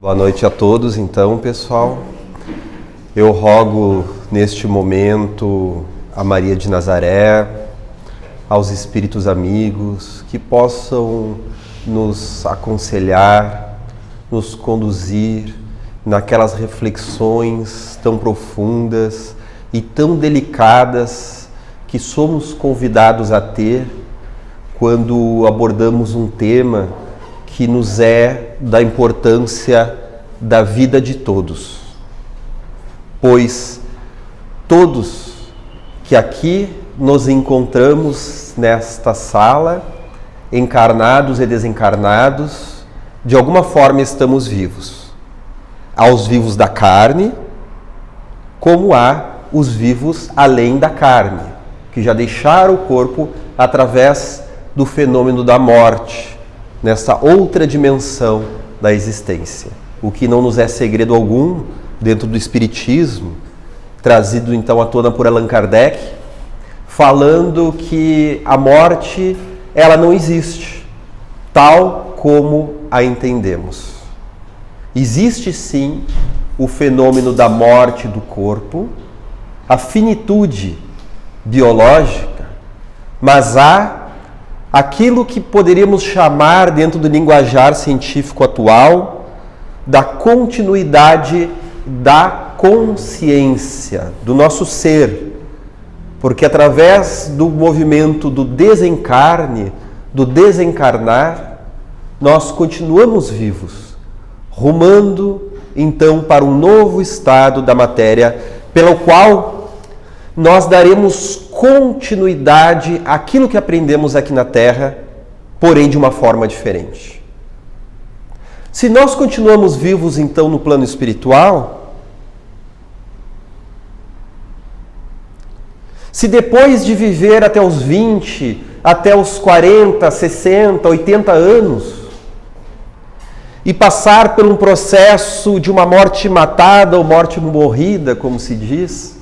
Boa noite a todos, então, pessoal. Eu rogo neste momento a Maria de Nazaré, aos espíritos amigos, que possam nos aconselhar, nos conduzir naquelas reflexões tão profundas e tão delicadas que somos convidados a ter quando abordamos um tema que nos é da importância da vida de todos. Pois todos que aqui nos encontramos nesta sala, encarnados e desencarnados, de alguma forma estamos vivos. Há os vivos da carne, como há os vivos além da carne, que já deixaram o corpo através do fenômeno da morte, nessa outra dimensão da existência. O que não nos é segredo algum dentro do Espiritismo, trazido então à tona por Allan Kardec, falando que a morte, ela não existe, tal como a entendemos. Existe sim o fenômeno da morte do corpo, a finitude biológica, mas há aquilo que poderíamos chamar, dentro do linguajar científico atual, da continuidade da consciência, do nosso ser. Porque através do movimento do desencarne, do desencarnar, nós continuamos vivos, rumando então para um novo estado da matéria, pelo qual nós daremos continuidade àquilo que aprendemos aqui na Terra, porém de uma forma diferente. Se nós continuamos vivos, então, no plano espiritual, se depois de viver até os 20, até os 40, 60, 80 anos, e passar por um processo de uma morte matada ou morte morrida, como se diz,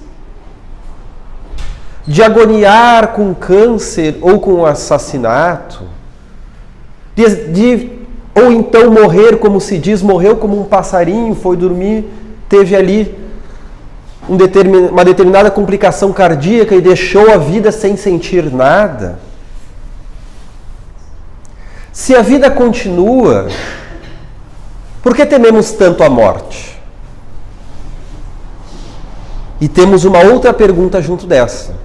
de agoniar com câncer ou com assassinato, ou então morrer, como se diz, morreu como um passarinho, foi dormir, teve ali uma determinada complicação cardíaca e deixou a vida sem sentir nada. Se a vida continua, por que tememos tanto a morte? E temos uma outra pergunta junto dessa.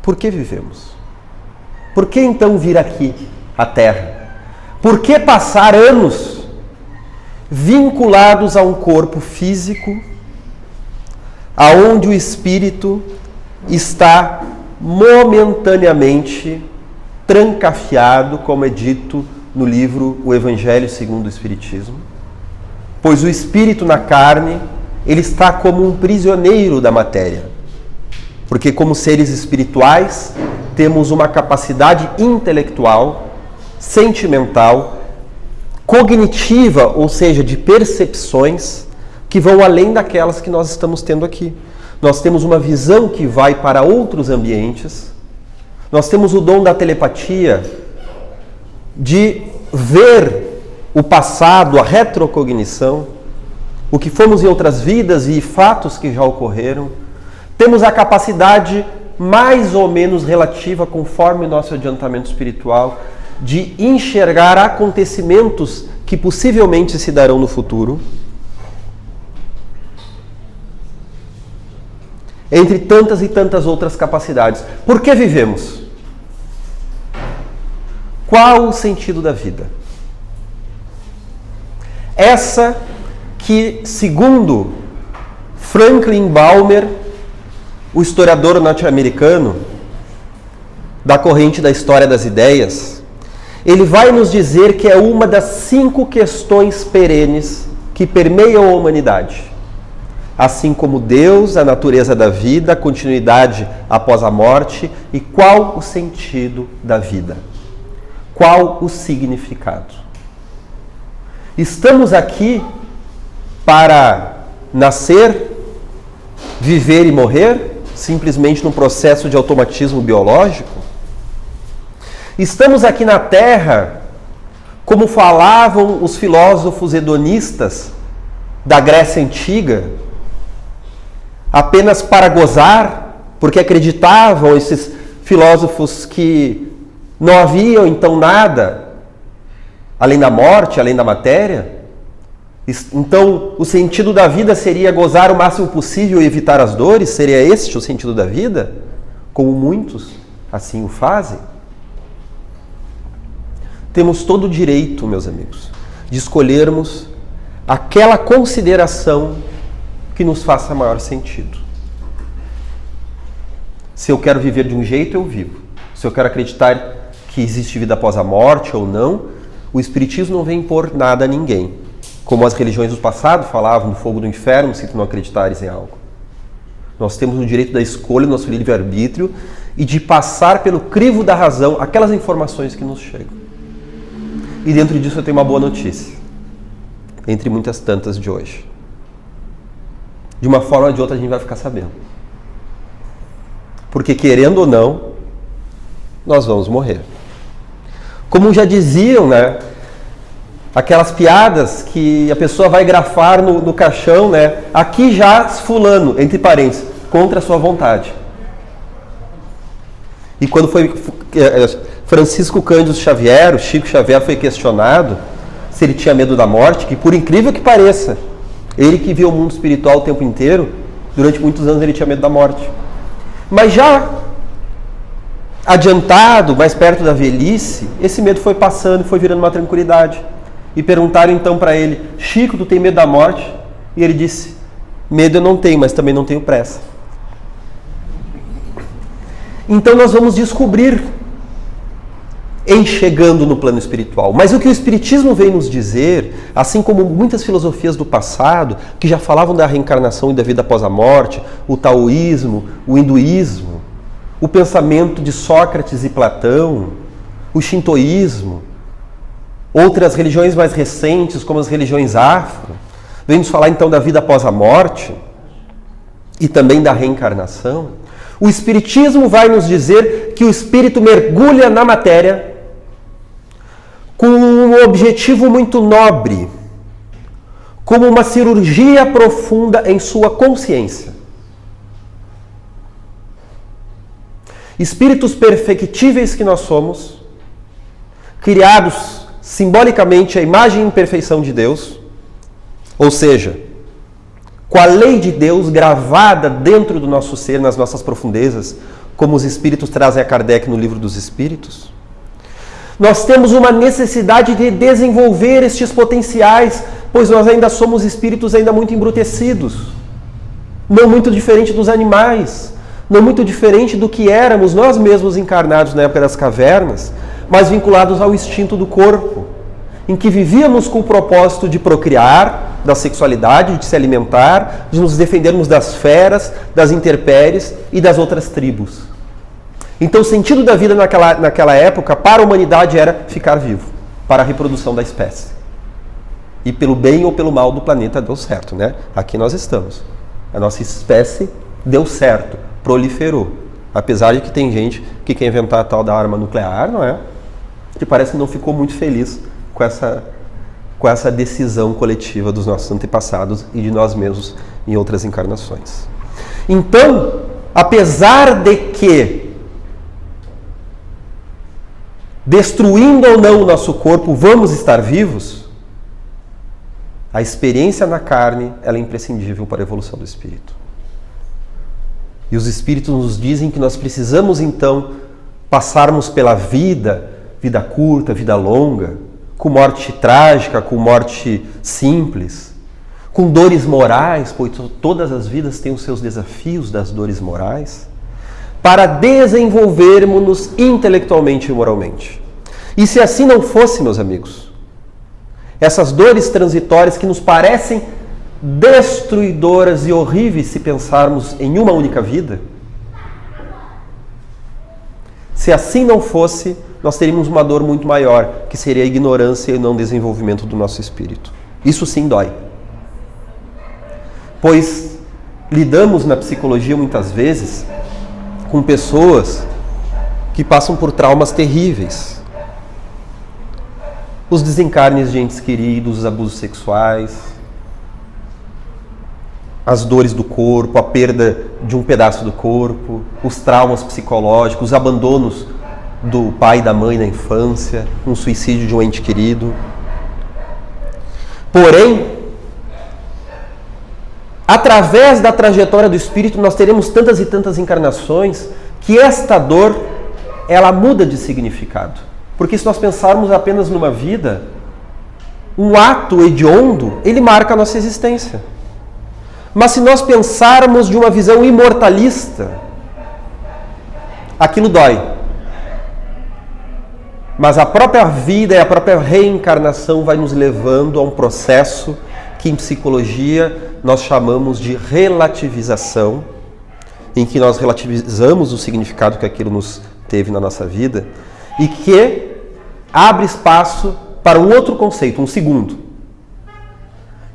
Por que vivemos? Por que então vir aqui, à Terra? Por que passar anos vinculados a um corpo físico, aonde o espírito está momentaneamente trancafiado, como é dito no livro O Evangelho segundo o Espiritismo? Pois o espírito na carne, ele está como um prisioneiro da matéria. Porque como seres espirituais, temos uma capacidade intelectual, sentimental, cognitiva, ou seja, de percepções, que vão além daquelas que nós estamos tendo aqui. Nós temos uma visão que vai para outros ambientes, nós temos o dom da telepatia, de ver o passado, a retrocognição, o que fomos em outras vidas e fatos que já ocorreram. Temos a capacidade mais ou menos relativa, conforme nosso adiantamento espiritual, de enxergar acontecimentos que possivelmente se darão no futuro. Entre tantas e tantas outras capacidades. Por que vivemos? Qual o sentido da vida? Essa que, segundo Franklin Balmer, o historiador norte-americano da corrente da história das ideias, ele vai nos dizer que é uma das 5 questões perenes que permeiam a humanidade. Assim como Deus, a natureza da vida, a continuidade após a morte e qual o sentido da vida. Qual o significado? Estamos aqui para nascer, viver e morrer? Simplesmente num processo de automatismo biológico? Estamos aqui na Terra como falavam os filósofos hedonistas da Grécia Antiga, apenas para gozar, porque acreditavam esses filósofos que não havia então nada além da morte, além da matéria. Então, o sentido da vida seria gozar o máximo possível e evitar as dores? Seria este o sentido da vida? Como muitos assim o fazem? Temos todo o direito, meus amigos, de escolhermos aquela consideração que nos faça maior sentido. Se eu quero viver de um jeito, eu vivo. Se eu quero acreditar que existe vida após a morte ou não, o Espiritismo não vem impor nada a ninguém. Como as religiões do passado falavam do fogo do inferno, se tu não acreditares em algo. Nós temos o direito da escolha, do nosso livre-arbítrio, e de passar pelo crivo da razão aquelas informações que nos chegam. E dentro disso eu tenho uma boa notícia, entre muitas tantas de hoje. De uma forma ou de outra a gente vai ficar sabendo. Porque querendo ou não, nós vamos morrer. Como já diziam, né? Aquelas piadas que a pessoa vai grafar no caixão, né? Aqui já fulano, entre parênteses, contra a sua vontade. E quando foi Francisco Cândido Xavier, o Chico Xavier, foi questionado se ele tinha medo da morte, que por incrível que pareça, ele que viu o mundo espiritual o tempo inteiro, durante muitos anos ele tinha medo da morte. Mas já adiantado, mais perto da velhice, esse medo foi passando e foi virando uma tranquilidade. E perguntaram então para ele: Chico, tu tem medo da morte? E ele disse: medo eu não tenho, mas também não tenho pressa. Então nós vamos descobrir em chegando no plano espiritual. Mas o que o Espiritismo vem nos dizer, assim como muitas filosofias do passado, que já falavam da reencarnação e da vida após a morte, o taoísmo, o hinduísmo, o pensamento de Sócrates e Platão, o shintoísmo, outras religiões mais recentes, como as religiões afro, vem nos falar então da vida após a morte e também da reencarnação. O Espiritismo vai nos dizer que o espírito mergulha na matéria com um objetivo muito nobre, como uma cirurgia profunda em sua consciência. Espíritos perfectíveis que nós somos, criados simbolicamente à imagem e perfeição de Deus, ou seja, com a lei de Deus gravada dentro do nosso ser, nas nossas profundezas, como os Espíritos trazem a Kardec no Livro dos Espíritos. Nós temos uma necessidade de desenvolver estes potenciais, pois nós ainda somos espíritos ainda muito embrutecidos, não muito diferente dos animais, não muito diferente do que éramos nós mesmos encarnados na época das cavernas, mas vinculados ao instinto do corpo, em que vivíamos com o propósito de procriar, da sexualidade, de se alimentar, de nos defendermos das feras, das intempéries e das outras tribos. Então o sentido da vida naquela época para a humanidade era ficar vivo, para a reprodução da espécie. E pelo bem ou pelo mal do planeta deu certo, né? Aqui nós estamos. A nossa espécie deu certo, proliferou. Apesar de que tem gente que quer inventar a tal da arma nuclear, não é? Que parece que não ficou muito feliz com essa decisão coletiva dos nossos antepassados e de nós mesmos em outras encarnações. Então, apesar de que, destruindo ou não o nosso corpo, vamos estar vivos, a experiência na carne ela é imprescindível para a evolução do espírito. E os espíritos nos dizem que nós precisamos, então, passarmos pela vida curta, vida longa, com morte trágica, com morte simples, com dores morais, pois todas as vidas têm os seus desafios das dores morais, para desenvolvermos-nos intelectualmente e moralmente. E se assim não fosse, meus amigos, essas dores transitórias que nos parecem destruidoras e horríveis se pensarmos em uma única vida, se assim não fosse, nós teríamos uma dor muito maior, que seria a ignorância e o não desenvolvimento do nosso espírito. Isso sim dói. Pois lidamos na psicologia muitas vezes com pessoas que passam por traumas terríveis. os desencarnes de entes queridos, os abusos sexuais, as dores do corpo, a perda de um pedaço do corpo, os traumas psicológicos, os abandonos do pai e da mãe na infância, um suicídio de um ente querido. Porém, através da trajetória do espírito, nós teremos tantas e tantas encarnações que esta dor, ela muda de significado. Porque se nós pensarmos apenas numa vida, um ato hediondo, ele marca a nossa existência. Mas se nós pensarmos de uma visão imortalista, aquilo dói. Mas a própria vida e a própria reencarnação vai nos levando a um processo que em psicologia nós chamamos de relativização, em que nós relativizamos o significado que aquilo nos teve na nossa vida e que abre espaço para um outro conceito, um segundo,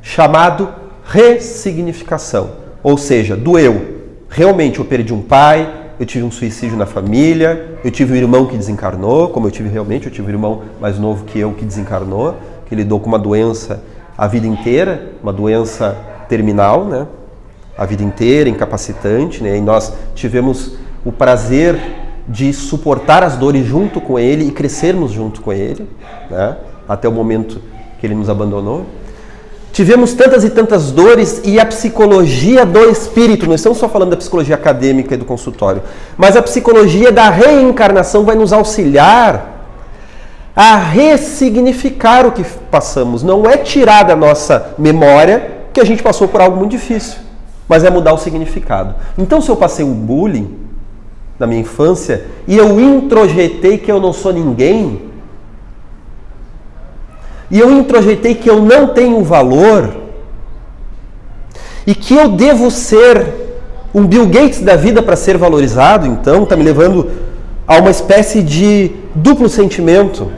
chamado ressignificação. Ou seja, doeu. Realmente eu perdi um pai, eu tive um suicídio na família, eu tive um irmão que desencarnou, como eu tive um irmão mais novo que eu que desencarnou, que lidou com uma doença a vida inteira, uma doença terminal, né? A vida inteira, incapacitante, né? E nós tivemos o prazer de suportar as dores junto com ele e crescermos junto com ele, né? Até o momento que ele nos abandonou. Tivemos tantas e tantas dores e a psicologia do espírito, não estamos só falando da psicologia acadêmica e do consultório, mas a psicologia da reencarnação vai nos auxiliar a ressignificar o que passamos. Não é tirar da nossa memória que a gente passou por algo muito difícil, mas é mudar o significado. Então, se eu passei um bullying na minha infância e eu introjetei que eu não sou ninguém, e eu introjetei que eu não tenho valor, e que eu devo ser um Bill Gates da vida para ser valorizado, então está me levando a uma espécie de duplo sentimento,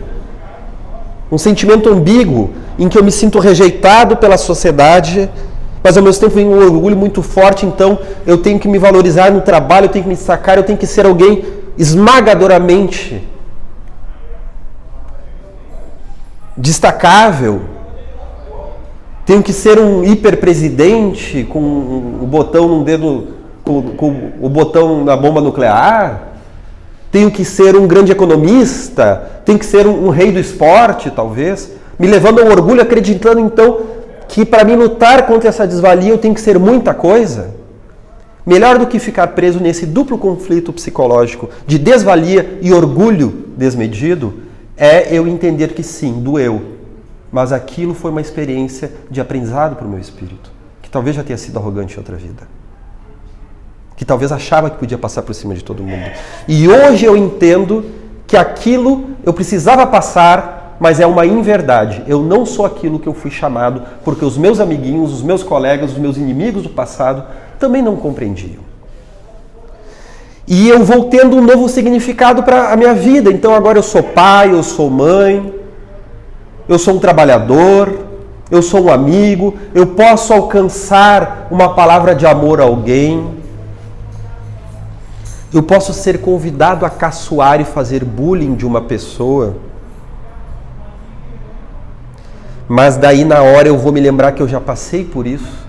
um sentimento ambíguo, em que eu me sinto rejeitado pela sociedade, mas ao mesmo tempo vem um orgulho muito forte, então eu tenho que me valorizar no trabalho, eu tenho que me destacar, eu tenho que ser alguém esmagadoramente destacável, tenho que ser um hiperpresidente com o botão num dedo, com o botão na bomba nuclear, tenho que ser um grande economista, tenho que ser um rei do esporte, talvez, me levando ao orgulho, acreditando então que para mim lutar contra essa desvalia eu tenho que ser muita coisa. Melhor do que ficar preso nesse duplo conflito psicológico de desvalia e orgulho desmedido, é eu entender que sim, doeu, mas aquilo foi uma experiência de aprendizado para o meu espírito, que talvez já tenha sido arrogante em outra vida, que talvez achava que podia passar por cima de todo mundo. E hoje eu entendo que aquilo eu precisava passar, mas é uma inverdade. Eu não sou aquilo que eu fui chamado, porque os meus amiguinhos, os meus colegas, os meus inimigos do passado também não compreendiam. E eu vou tendo um novo significado para a minha vida. Então agora eu sou pai, eu sou mãe, eu sou um trabalhador, eu sou um amigo, eu posso alcançar uma palavra de amor a alguém, eu posso ser convidado a caçoar e fazer bullying de uma pessoa, mas daí na hora eu vou me lembrar que eu já passei por isso,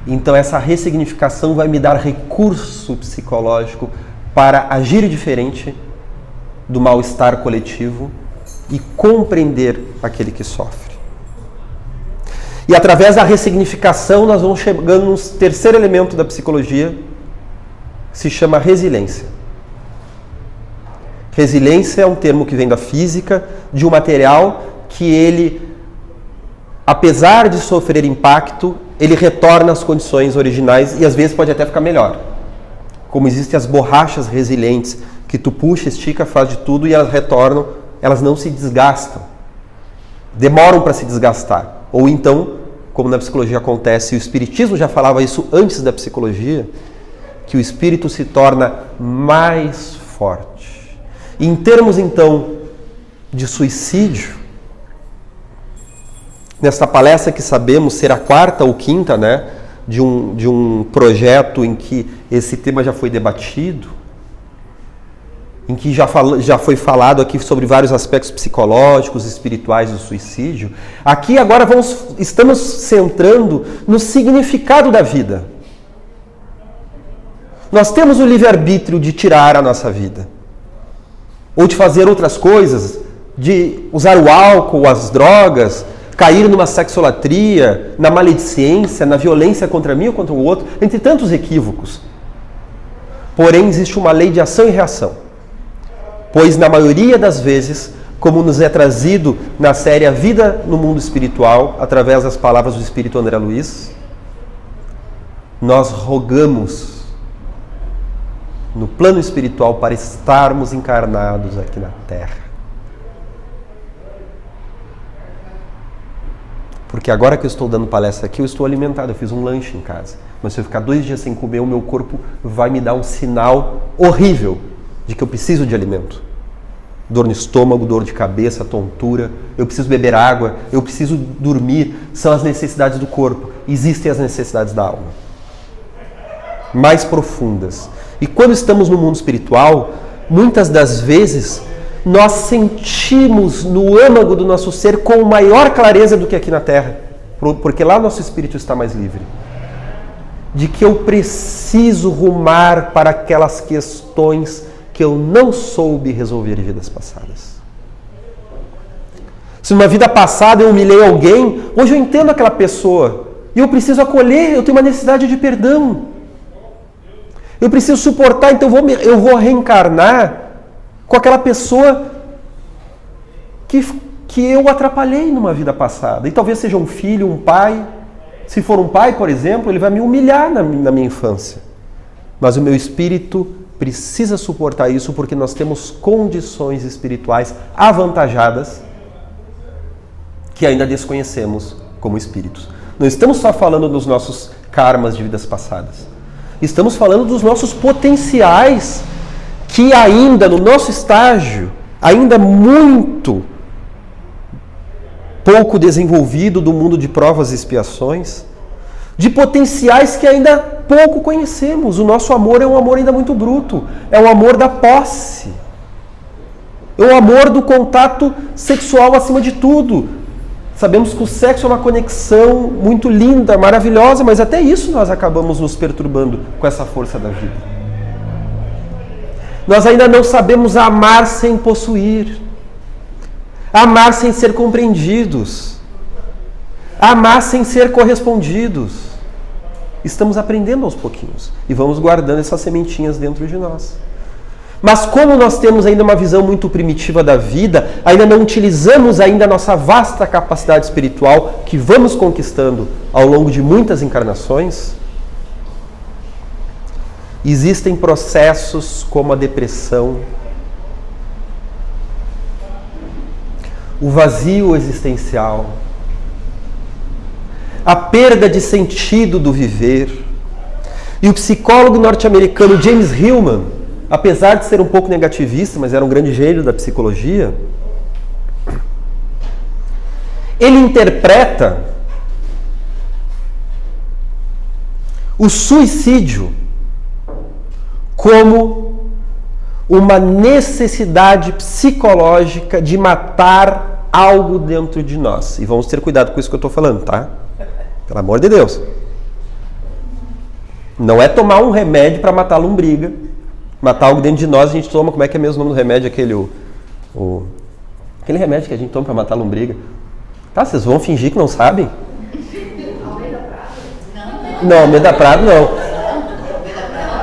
então essa ressignificação vai me dar recurso psicológico para agir diferente do mal-estar coletivo e compreender aquele que sofre. E através da ressignificação nós vamos chegando no terceiro elemento da psicologia, que se chama resiliência. Resiliência é um termo que vem da física, de um material que ele, apesar de sofrer impacto, ele retorna às condições originais e às vezes pode até ficar melhor. Como existem as borrachas resilientes, que tu puxa, estica, faz de tudo e elas retornam, elas não se desgastam. Demoram para se desgastar. Ou então, como na psicologia acontece, e o espiritismo já falava isso antes da psicologia, que o espírito se torna mais forte. E em termos, então, de suicídio, nesta palestra que sabemos ser a quarta ou quinta, né, de um projeto em que esse tema já foi debatido, em que já foi falado aqui sobre vários aspectos psicológicos, espirituais do suicídio, aqui agora estamos centrando no significado da vida. Nós temos o livre-arbítrio de tirar a nossa vida, ou de fazer outras coisas, de usar o álcool, as drogas, cair numa sexolatria, na maledicência, na violência contra mim ou contra o outro, entre tantos equívocos. Porém, existe uma lei de ação e reação. Pois, na maioria das vezes, como nos é trazido na série A Vida no Mundo Espiritual, através das palavras do Espírito André Luiz, nós rogamos no plano espiritual para estarmos encarnados aqui na Terra. Porque agora que eu estou dando palestra aqui, eu estou alimentado, eu fiz um lanche em casa. Mas se eu ficar 2 dias sem comer, o meu corpo vai me dar um sinal horrível de que eu preciso de alimento. Dor no estômago, dor de cabeça, tontura, eu preciso beber água, eu preciso dormir, são as necessidades do corpo. Existem as necessidades da alma, mais profundas. E quando estamos no mundo espiritual, muitas das vezes, nós sentimos no âmago do nosso ser com maior clareza do que aqui na Terra, porque lá o nosso espírito está mais livre. De que eu preciso rumar para aquelas questões que eu não soube resolver em vidas passadas. Se numa vida passada eu humilhei alguém, hoje eu entendo aquela pessoa e eu preciso acolher, eu tenho uma necessidade de perdão. Eu preciso suportar, então eu vou reencarnar com aquela pessoa que eu atrapalhei numa vida passada. E talvez seja um filho, um pai. Se for um pai, por exemplo, ele vai me humilhar na minha infância. Mas o meu espírito precisa suportar isso porque nós temos condições espirituais avantajadas que ainda desconhecemos como espíritos. Não estamos só falando dos nossos karmas de vidas passadas. Estamos falando dos nossos potenciais que ainda no nosso estágio, ainda muito pouco desenvolvido do mundo de provas e expiações, de potenciais que ainda pouco conhecemos. O nosso amor é um amor ainda muito bruto, é o amor da posse, é o amor do contato sexual acima de tudo. Sabemos que o sexo é uma conexão muito linda, maravilhosa, mas até isso nós acabamos nos perturbando com essa força da vida. Nós ainda não sabemos amar sem possuir, amar sem ser compreendidos, amar sem ser correspondidos. Estamos aprendendo aos pouquinhos e vamos guardando essas sementinhas dentro de nós. Mas como nós temos ainda uma visão muito primitiva da vida, ainda não utilizamos ainda a nossa vasta capacidade espiritual que vamos conquistando ao longo de muitas encarnações, existem processos como a depressão, o vazio existencial, a perda de sentido do viver. E o psicólogo norte-americano James Hillman, apesar de ser um pouco negativista, mas era um grande gênio da psicologia, ele interpreta o suicídio como uma necessidade psicológica de matar algo dentro de nós. E vamos ter cuidado com isso que eu estou falando, tá? Pelo amor de Deus. Não é tomar um remédio para matar a lombriga. Matar algo dentro de nós, a gente toma, como é que é mesmo o nome do remédio? Aquele remédio que a gente toma para matar a lombriga. Tá, vocês vão fingir que não sabem? Não, Almeida-Prado não.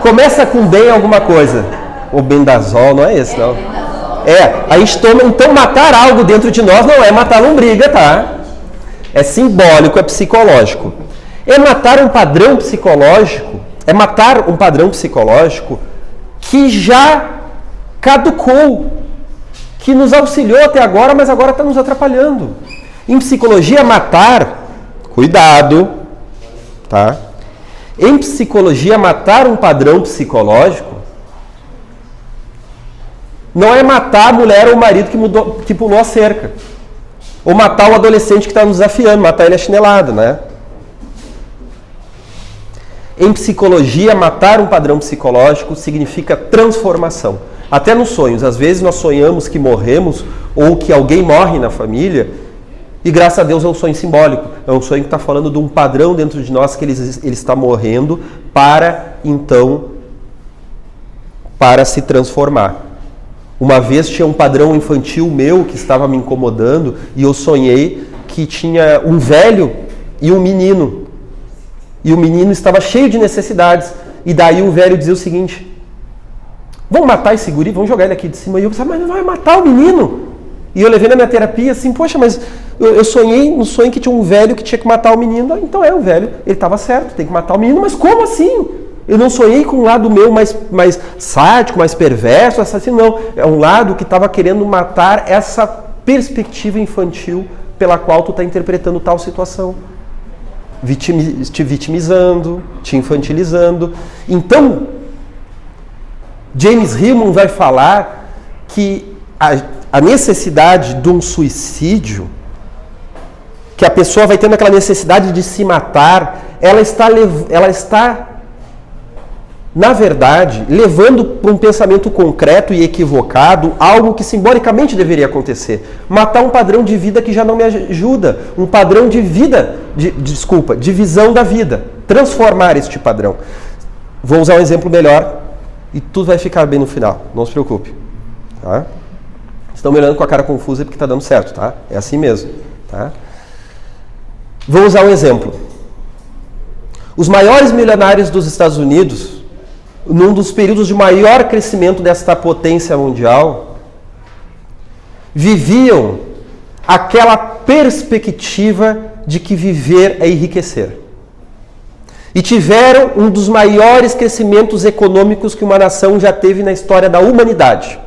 Começa com bem alguma coisa. O bendazol, não é esse, não. A gente toma, então matar algo dentro de nós não é matar a lombriga, tá? É simbólico, é psicológico. É matar um padrão psicológico, que já caducou, que nos auxiliou até agora, mas agora está nos atrapalhando. Em psicologia, matar, cuidado, tá? Em psicologia, matar um padrão psicológico não é matar a mulher ou o marido que pulou a cerca, ou matar o adolescente que está nos desafiando, matar ele a chinelada, né? Em psicologia, matar um padrão psicológico significa transformação. Até nos sonhos. Às vezes nós sonhamos que morremos ou que alguém morre na família e graças a Deus é um sonho simbólico. É um sonho que está falando de um padrão dentro de nós que ele está morrendo para se transformar. Uma vez tinha um padrão infantil meu que estava me incomodando e eu sonhei que tinha um velho e um menino. E o menino estava cheio de necessidades. E daí o velho dizia o seguinte: vamos matar esse guri, vamos jogar ele aqui de cima. E eu pensava, mas não vai matar o menino? E eu levei na minha terapia assim, poxa, mas eu sonhei um sonho que tinha um velho que tinha que matar o menino. Então o velho, ele estava certo, tem que matar o menino, mas como assim? Eu não sonhei com um lado meu mais sádico, mais perverso, assassino, não. É um lado que estava querendo matar essa perspectiva infantil pela qual tu está interpretando tal situação. Te vitimizando, te infantilizando. Então, James Hillman vai falar que a necessidade de um suicídio, que a pessoa vai tendo aquela necessidade de se matar, ela está na verdade, levando para um pensamento concreto e equivocado algo que simbolicamente deveria acontecer. Matar um padrão de vida que já não me ajuda. Um padrão de vida, de visão da vida. Transformar este padrão. Vou usar um exemplo melhor e tudo vai ficar bem no final. Não se preocupe. Tá? Estão me olhando com a cara confusa porque está dando certo, tá? É assim mesmo. Tá? Vou usar um exemplo. Os maiores milionários dos Estados Unidos, num dos períodos de maior crescimento desta potência mundial, viviam aquela perspectiva de que viver é enriquecer. E tiveram um dos maiores crescimentos econômicos que uma nação já teve na história da humanidade,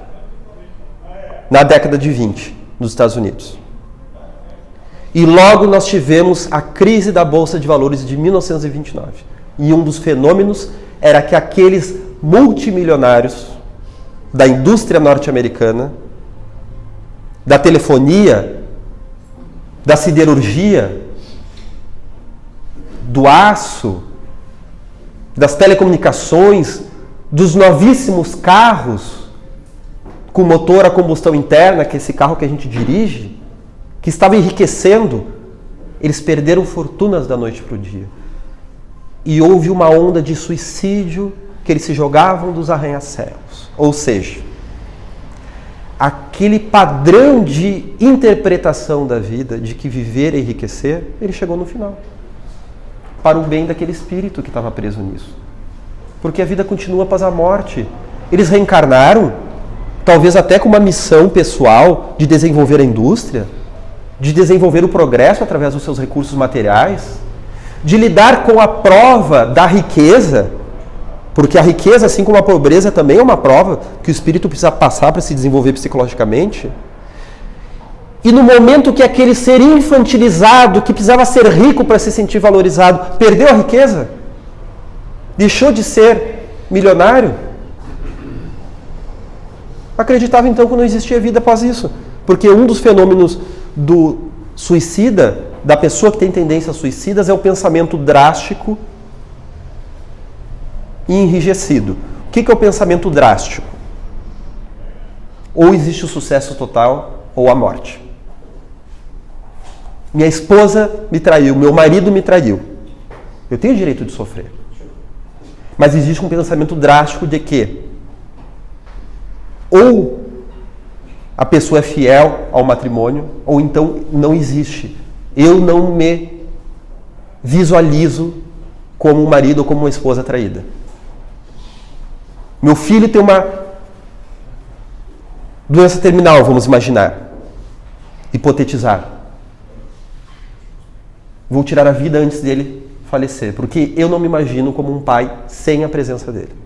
na década de 20, nos Estados Unidos. E logo nós tivemos a crise da Bolsa de Valores de 1929. E um dos fenômenos era que aqueles multimilionários da indústria norte-americana, da telefonia, da siderurgia, do aço, das telecomunicações, dos novíssimos carros com motor a combustão interna, que é esse carro que a gente dirige, que estava enriquecendo, eles perderam fortunas da noite para o dia. E houve uma onda de suicídio que eles se jogavam dos arranha-céus. Ou seja, aquele padrão de interpretação da vida, de que viver é enriquecer, ele chegou no final. Para o bem daquele espírito que estava preso nisso. Porque a vida continua após a morte. Eles reencarnaram, talvez até com uma missão pessoal de desenvolver a indústria, de desenvolver o progresso através dos seus recursos materiais, de lidar com a prova da riqueza, porque a riqueza, assim como a pobreza, também é uma prova que o espírito precisa passar para se desenvolver psicologicamente. E no momento que aquele ser infantilizado, que precisava ser rico para se sentir valorizado, perdeu a riqueza, deixou de ser milionário, acreditava então que não existia vida após isso. Porque um dos fenômenos do suicida, da pessoa que tem tendências suicidas, é o pensamento drástico e enrijecido. O que é o pensamento drástico? Ou existe o sucesso total ou a morte. Minha esposa me traiu, meu marido me traiu. Eu tenho o direito de sofrer. Mas existe um pensamento drástico de que ou a pessoa é fiel ao matrimônio, ou então não existe. Eu não me visualizo como um marido ou como uma esposa traída. Meu filho tem uma doença terminal, vamos imaginar. Hipotetizar. Vou tirar a vida antes dele falecer, porque eu não me imagino como um pai sem a presença dele.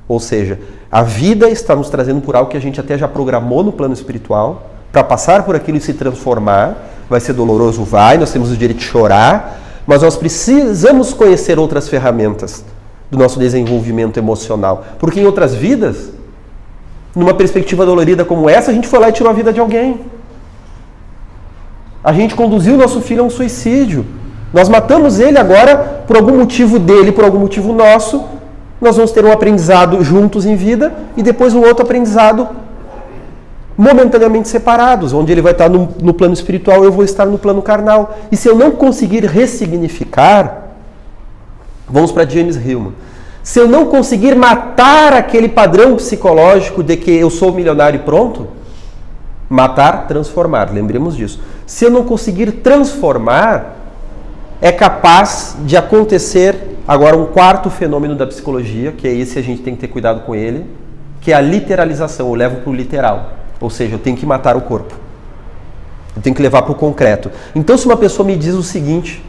Ou seja, a vida está nos trazendo por algo que a gente até já programou no plano espiritual, para passar por aquilo e se transformar. Vai ser doloroso, vai, nós temos o direito de chorar, mas nós precisamos conhecer outras ferramentas do nosso desenvolvimento emocional. Porque em outras vidas, numa perspectiva dolorida como essa, a gente foi lá e tirou a vida de alguém. A gente conduziu o nosso filho a um suicídio. Nós matamos ele agora por algum motivo dele, por algum motivo nosso, nós vamos ter um aprendizado juntos em vida e depois um outro aprendizado momentaneamente separados, onde ele vai estar no plano espiritual e eu vou estar no plano carnal. E se eu não conseguir ressignificar, vamos para James Hillman, se eu não conseguir matar aquele padrão psicológico de que eu sou milionário e pronto, matar, transformar, lembremos disso. Se eu não conseguir transformar, é capaz de acontecer agora um quarto fenômeno da psicologia, que é esse, a gente tem que ter cuidado com ele, que é a literalização, eu levo para o literal. Ou seja, eu tenho que matar o corpo. Eu tenho que levar para o concreto. Então, se uma pessoa me diz o seguinte,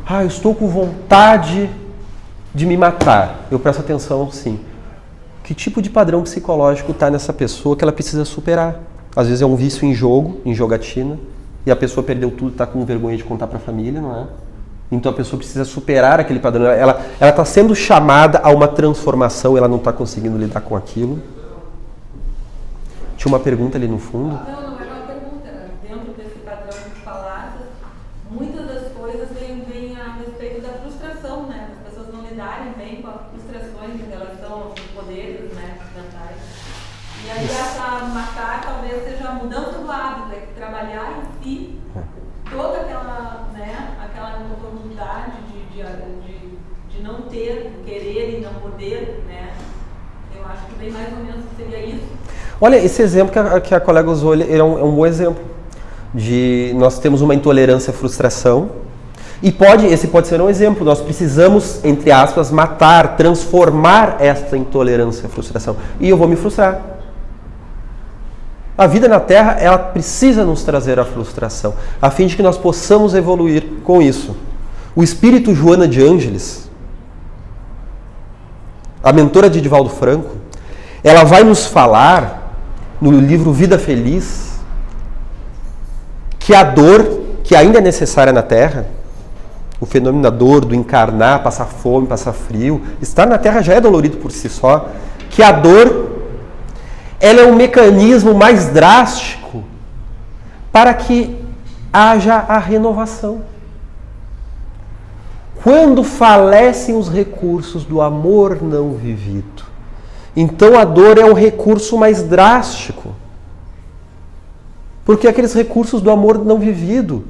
eu estou com vontade de me matar, eu presto atenção, sim. Que tipo de padrão psicológico está nessa pessoa que ela precisa superar? Às vezes é um vício em jogo, em jogatina, e a pessoa perdeu tudo e está com vergonha de contar para a família, não é? Então a pessoa precisa superar aquele padrão. Ela está sendo chamada a uma transformação, ela não está conseguindo lidar com aquilo. Tinha uma pergunta ali no fundo. Não é uma pergunta. Dentro desse padrão que falaste, muitas das coisas vêm a respeito da frustração, né? As pessoas não lidarem bem com as frustrações em relação aos poderes, né, mentais. E aí essa matar talvez seja a mudança do hábito, é que trabalhar em si toda aquela, né, aquela vontade de não ter, querer e não poder, né? Eu acho que bem mais ou menos seria isso. Olha, esse exemplo que a colega usou, ele é um bom exemplo. Nós temos uma intolerância à frustração, e esse pode ser um exemplo. Nós precisamos, entre aspas, matar, transformar essa intolerância à frustração. E eu vou me frustrar. A vida na Terra, ela precisa nos trazer a frustração, a fim de que nós possamos evoluir com isso. O espírito Joana de Ângeles, a mentora de Divaldo Franco, ela vai nos falar, no livro Vida Feliz, que a dor, que ainda é necessária na Terra, o fenômeno da dor, do encarnar, passar fome, passar frio, estar na Terra já é dolorido por si só, que a dor, ela é um mecanismo mais drástico para que haja a renovação. Quando falecem os recursos do amor não vivido, então a dor é um recurso mais drástico. Porque aqueles recursos do amor não vivido,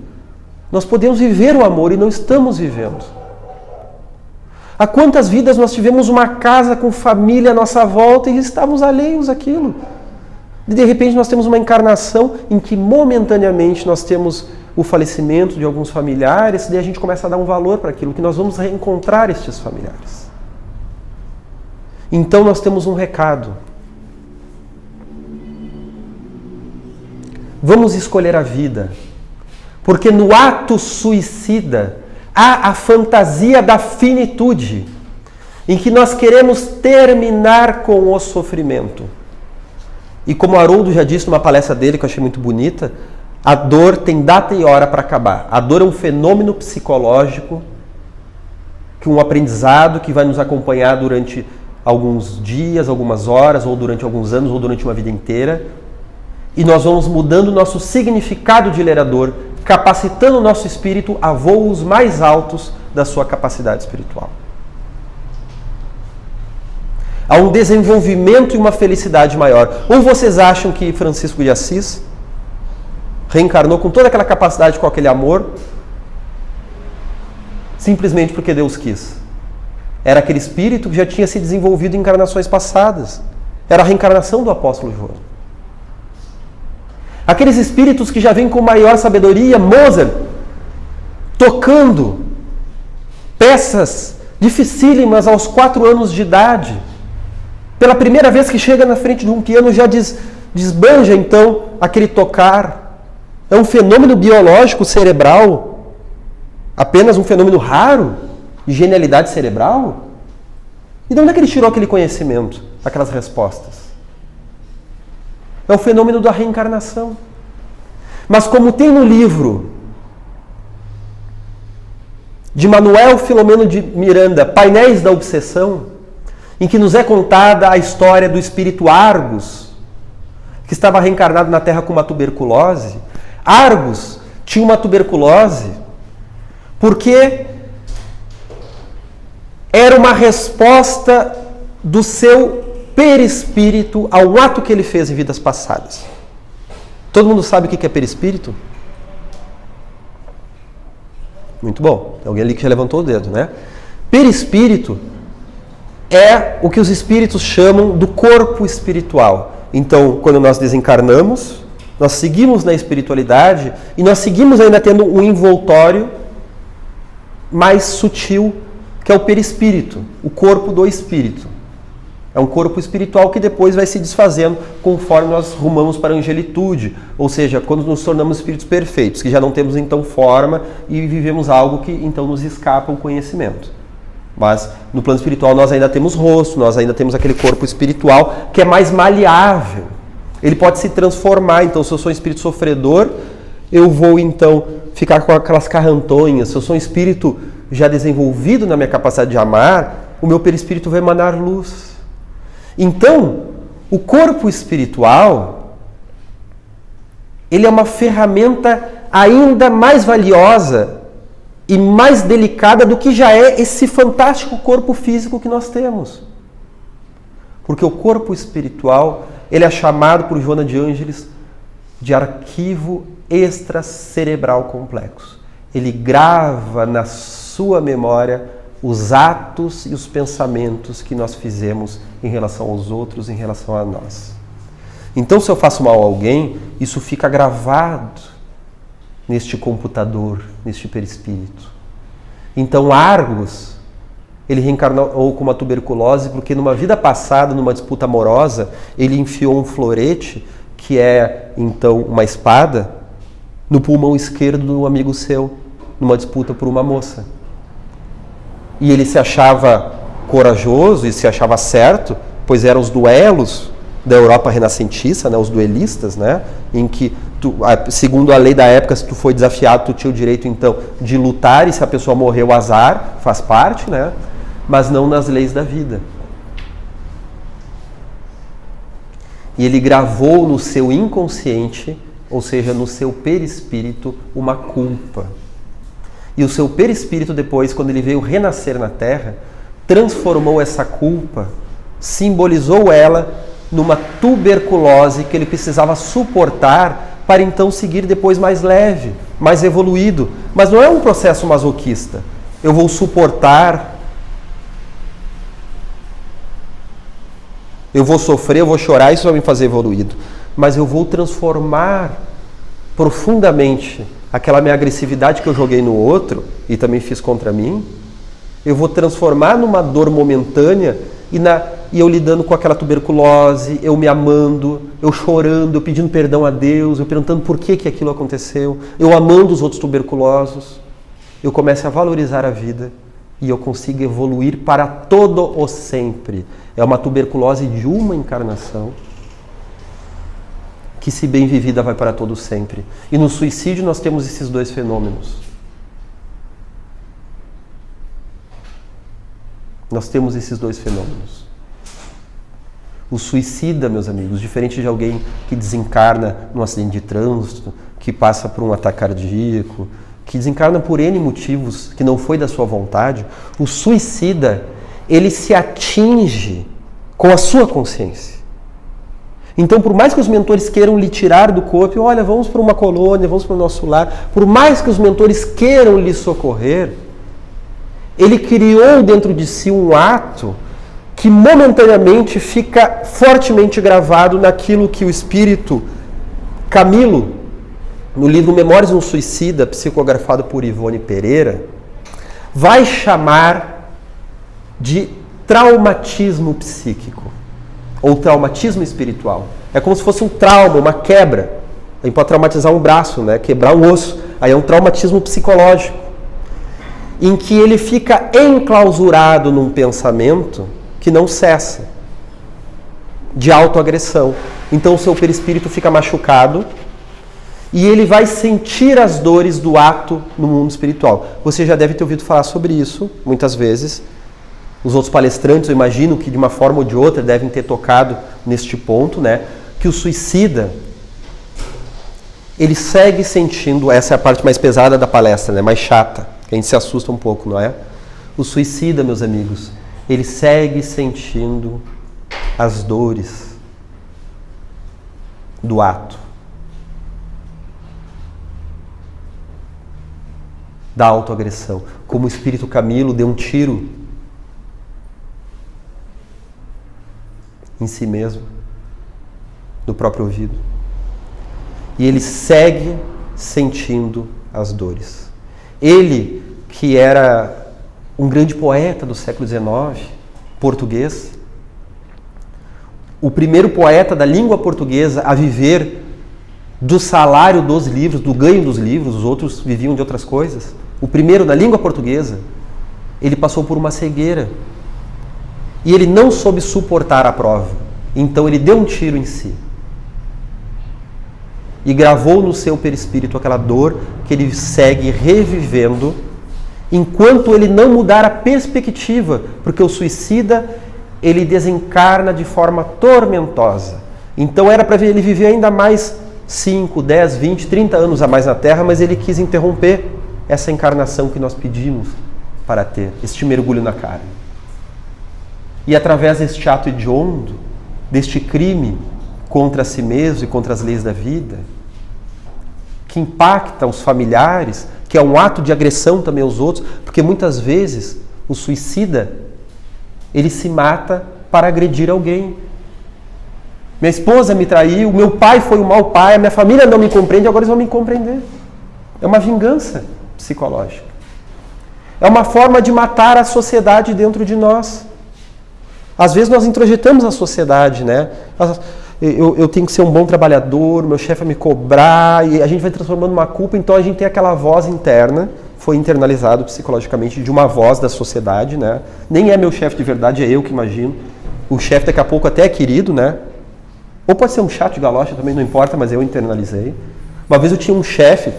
nós podemos viver o amor e não estamos vivendo. Há quantas vidas nós tivemos uma casa com família à nossa volta e estávamos alheios àquilo? De repente nós temos uma encarnação em que momentaneamente nós temos o falecimento de alguns familiares, daí a gente começa a dar um valor para aquilo, que nós vamos reencontrar estes familiares. Então nós temos um recado. Vamos escolher a vida, porque no ato suicida há a fantasia da finitude, em que nós queremos terminar com o sofrimento. E como Haroldo já disse numa palestra dele, que eu achei muito bonita, a dor tem data e hora para acabar. A dor é um fenômeno psicológico, um aprendizado que vai nos acompanhar durante alguns dias, algumas horas, ou durante alguns anos, ou durante uma vida inteira. E nós vamos mudando o nosso significado de ler a dor, capacitando o nosso espírito a voos mais altos da sua capacidade espiritual. Há um desenvolvimento e uma felicidade maior. Ou vocês acham que Francisco de Assis reencarnou com toda aquela capacidade, com aquele amor, simplesmente porque Deus quis? Era aquele espírito que já tinha se desenvolvido em encarnações passadas. Era a reencarnação do apóstolo João. Aqueles espíritos que já vêm com maior sabedoria, Mozart, tocando peças dificílimas aos 4 anos de idade. Pela primeira vez que chega na frente de um piano, já desbanja então aquele tocar. É um fenômeno biológico cerebral, apenas um fenômeno raro de genialidade cerebral. E de onde é que ele tirou aquele conhecimento, aquelas respostas? É o fenômeno da reencarnação. Mas como tem no livro de Manuel Filomeno de Miranda, Painéis da Obsessão, em que nos é contada a história do espírito Argus, que estava reencarnado na Terra com uma tuberculose. Argus tinha uma tuberculose porque era uma resposta do seu perispírito ao ato que ele fez em vidas passadas. Todo mundo sabe o que é perispírito? Muito bom. Alguém ali que já levantou o dedo, né? Perispírito é o que os espíritos chamam do corpo espiritual. Então, quando nós desencarnamos, nós seguimos na espiritualidade e nós seguimos ainda tendo um envoltório mais sutil, que é o perispírito, o corpo do espírito. É um corpo espiritual que depois vai se desfazendo conforme nós rumamos para a angelitude, ou seja, quando nos tornamos espíritos perfeitos, que já não temos então forma e vivemos algo que então nos escapa o conhecimento. Mas no plano espiritual nós ainda temos rosto, nós ainda temos aquele corpo espiritual que é mais maleável. Ele pode se transformar, então se eu sou um espírito sofredor, eu vou então ficar com aquelas carrantonhas. Se eu sou um espírito já desenvolvido na minha capacidade de amar, o meu perispírito vai emanar luz. Então, o corpo espiritual, ele é uma ferramenta ainda mais valiosa e mais delicada do que já é esse fantástico corpo físico que nós temos. Porque o corpo espiritual, ele é chamado por Joana de Ângeles de arquivo extracerebral complexo. Ele grava na sua memória os atos e os pensamentos que nós fizemos em relação aos outros, em relação a nós. Então, se eu faço mal a alguém, isso fica gravado neste computador, neste perispírito. Então, Argos, ele reencarnou com uma tuberculose porque numa vida passada, numa disputa amorosa, ele enfiou um florete, que é, então, uma espada, no pulmão esquerdo de um amigo seu, numa disputa por uma moça. E ele se achava corajoso e se achava certo, pois eram os duelos da Europa renascentista, né, os duelistas, né, em que, segundo a lei da época, se tu foi desafiado, tu tinha o direito, então, de lutar, e se a pessoa morreu, azar, faz parte, né, mas não nas leis da vida. E ele gravou no seu inconsciente, ou seja, no seu perispírito, uma culpa. E o seu perispírito depois, quando ele veio renascer na Terra, transformou essa culpa, simbolizou ela numa tuberculose que ele precisava suportar para então seguir depois mais leve, mais evoluído. Mas não é um processo masoquista. Eu vou suportar, eu vou sofrer, eu vou chorar, isso vai me fazer evoluído. Mas eu vou transformar profundamente aquela minha agressividade que eu joguei no outro e também fiz contra mim, eu vou transformar numa dor momentânea e eu lidando com aquela tuberculose, eu me amando, eu chorando, eu pedindo perdão a Deus, eu perguntando por que aquilo aconteceu, eu amando os outros tuberculosos, eu começo a valorizar a vida e eu consigo evoluir para todo o sempre. É uma tuberculose de uma encarnação, que se bem vivida vai para todo sempre. E no suicídio nós temos esses dois fenômenos. Nós temos esses dois fenômenos. O suicida, meus amigos, diferente de alguém que desencarna num acidente de trânsito, que passa por um ataque cardíaco, que desencarna por N motivos, que não foi da sua vontade, o suicida, ele se atinge com a sua consciência. Então, por mais que os mentores queiram lhe tirar do corpo, olha, vamos para uma colônia, vamos para o nosso lar, por mais que os mentores queiram lhe socorrer, ele criou dentro de si um ato que momentaneamente fica fortemente gravado naquilo que o espírito Camilo, no livro Memórias de um Suicida, psicografado por Ivone Pereira, vai chamar de traumatismo psíquico. Ou traumatismo espiritual. É como se fosse um trauma, uma quebra. A gente pode traumatizar um braço, né? Quebrar um osso. Aí é um traumatismo psicológico. Em que ele fica enclausurado num pensamento que não cessa. De autoagressão. Então o seu perispírito fica machucado e ele vai sentir as dores do ato no mundo espiritual. Você já deve ter ouvido falar sobre isso, muitas vezes. Os outros palestrantes, eu imagino que de uma forma ou de outra devem ter tocado neste ponto, né? Que o suicida, ele segue sentindo, essa é a parte mais pesada da palestra, né? Mais chata, que a gente se assusta um pouco, não é? O suicida, meus amigos, ele segue sentindo as dores do ato, da autoagressão. Como o espírito Camilo deu um tiro em si mesmo, no próprio ouvido. E ele segue sentindo as dores. Ele, que era um grande poeta do século XIX, português, o primeiro poeta da língua portuguesa a viver do salário dos livros, do ganho dos livros, os outros viviam de outras coisas. O primeiro da língua portuguesa, ele passou por uma cegueira. E ele não soube suportar a prova. Então ele deu um tiro em si. E gravou no seu perispírito aquela dor que ele segue revivendo enquanto ele não mudar a perspectiva, porque o suicida, ele desencarna de forma tormentosa. Então era para ele viver ainda mais 5, 10, 20, 30 anos a mais na Terra, mas ele quis interromper essa encarnação que nós pedimos para ter, este mergulho na carne. E através deste ato hediondo, deste crime contra si mesmo e contra as leis da vida, que impacta os familiares, que é um ato de agressão também aos outros, porque muitas vezes o suicida, ele se mata para agredir alguém. Minha esposa me traiu, meu pai foi um mau pai, a minha família não me compreende, agora eles vão me compreender. É uma vingança psicológica. É uma forma de matar a sociedade dentro de nós. Às vezes nós introjetamos a sociedade, né? Eu tenho que ser um bom trabalhador, meu chefe vai me cobrar, e a gente vai transformando uma culpa, então a gente tem aquela voz interna, foi internalizado psicologicamente de uma voz da sociedade, né? Nem é meu chefe de verdade, é eu que imagino. O chefe daqui a pouco até é querido, né? Ou pode ser um chato de galocha, também não importa, mas eu internalizei. Uma vez eu tinha um chefe,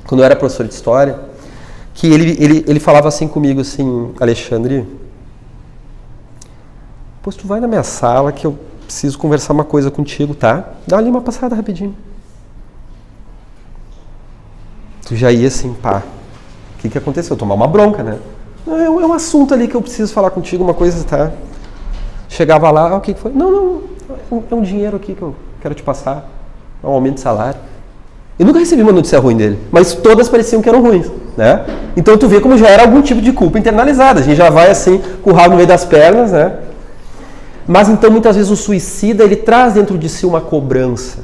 quando eu era professor de história, que ele falava assim comigo, assim, Alexandre, pois tu vai na minha sala que eu preciso conversar uma coisa contigo, tá? Dá ali uma passada rapidinho. Tu já ia assim, pá, o que aconteceu? Tomar uma bronca, né? É um assunto ali que eu preciso falar contigo, uma coisa, tá? Chegava lá, o que foi? Não, é um dinheiro aqui que eu quero te passar, é um aumento de salário. Eu nunca recebi uma notícia ruim dele, mas todas pareciam que eram ruins, né? Então tu vê como já era algum tipo de culpa internalizada, a gente já vai assim, com o rabo no meio das pernas, né? Mas então muitas vezes o suicida, ele traz dentro de si uma cobrança.